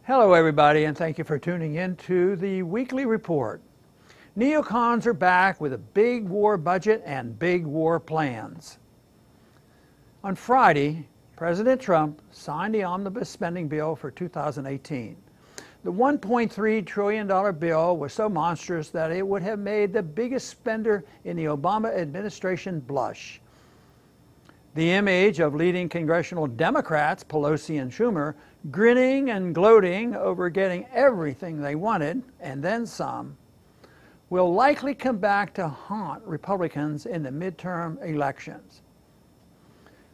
Hello everybody, and thank you for tuning in to the weekly report. Neocons are back with a big war budget and big war plans. On Friday, President Trump signed the omnibus spending bill for 2018. The $1.3 trillion bill was so monstrous that it would have made the biggest spender in the Obama administration blush. The image of leading congressional Democrats, Pelosi and Schumer, grinning and gloating over getting everything they wanted, and then some, will likely come back to haunt Republicans in the midterm elections.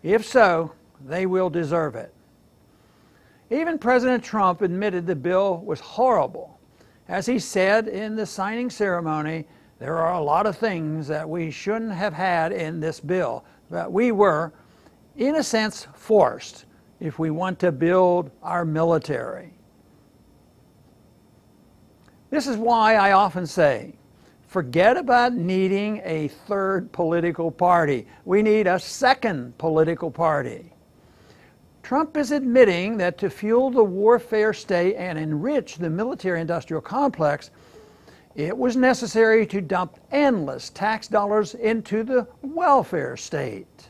If so, they will deserve it. Even President Trump admitted the bill was horrible. As he said in the signing ceremony, there are a lot of things that we shouldn't have had in this bill, that we were, in a sense, forced if we want to build our military. This is why I often say, forget about needing a third political party. We need a second political party. Trump is admitting that to fuel the warfare state and enrich the military-industrial complex, it was necessary to dump endless tax dollars into the welfare state.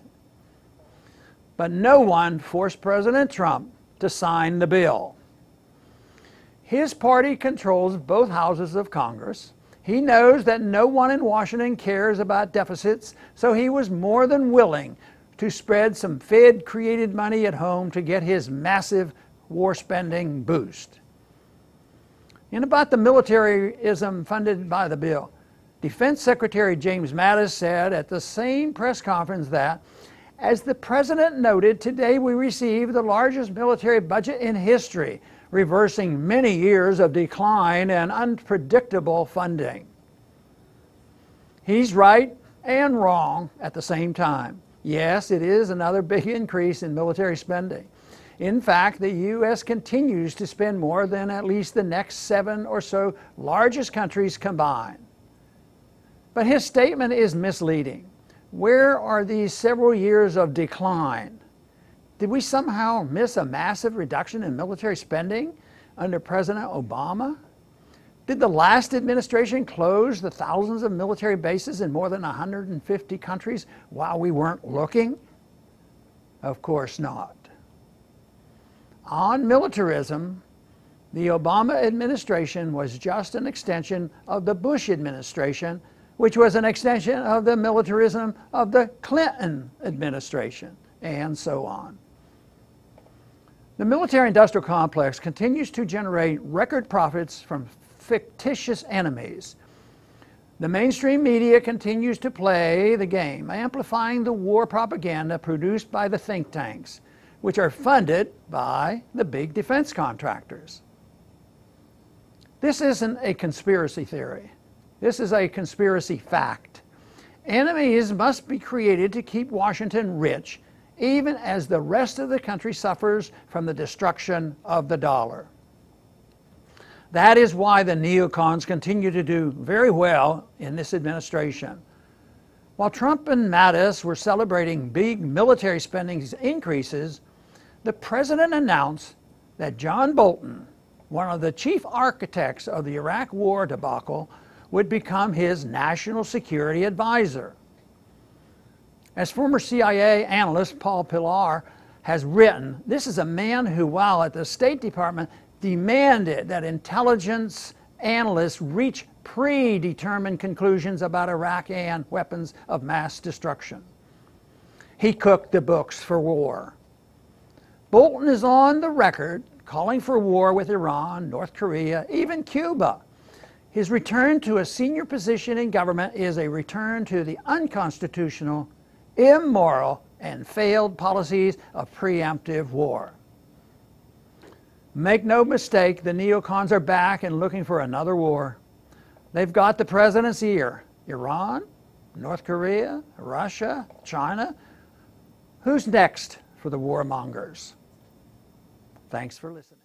But no one forced President Trump to sign the bill. His party controls both houses of Congress. He knows that no one in Washington cares about deficits, so he was more than willing to spread some Fed-created money at home to get his massive war spending boost. And about the militarism funded by the bill, Defense Secretary James Mattis said at the same press conference that, as the President noted, today we received the largest military budget in history, reversing many years of decline and unpredictable funding. He's right and wrong at the same time. Yes, it is another big increase in military spending. In fact, the U.S. continues to spend more than at least the next 7 or so largest countries combined. But his statement is misleading. Where are these several years of decline? Did we somehow miss a massive reduction in military spending under President Obama? Did the last administration close the thousands of military bases in more than 150 countries while we weren't looking? Of course not. On militarism, the Obama administration was just an extension of the Bush administration, which was an extension of the militarism of the Clinton administration, and so on. The military-industrial complex continues to generate record profits from fictitious enemies. The mainstream media continues to play the game, amplifying the war propaganda produced by the think tanks, which are funded by the big defense contractors. This isn't a conspiracy theory. This is a conspiracy fact. Enemies must be created to keep Washington rich, even as the rest of the country suffers from the destruction of the dollar. That is why the neocons continue to do very well in this administration. While Trump and Mattis were celebrating big military spending increases, the president announced that John Bolton, one of the chief architects of the Iraq war debacle, would become his national security advisor. As former CIA analyst Paul Pillar has written, this is a man who, while at the State Department, demanded that intelligence analysts reach predetermined conclusions about Iraq and weapons of mass destruction. He cooked the books for war. Bolton is on the record calling for war with Iran, North Korea, even Cuba. His return to a senior position in government is a return to the unconstitutional, immoral, and failed policies of preemptive war. Make no mistake, the neocons are back and looking for another war. They've got the president's ear. Iran, North Korea, Russia, China. Who's next for the warmongers? Thanks for listening.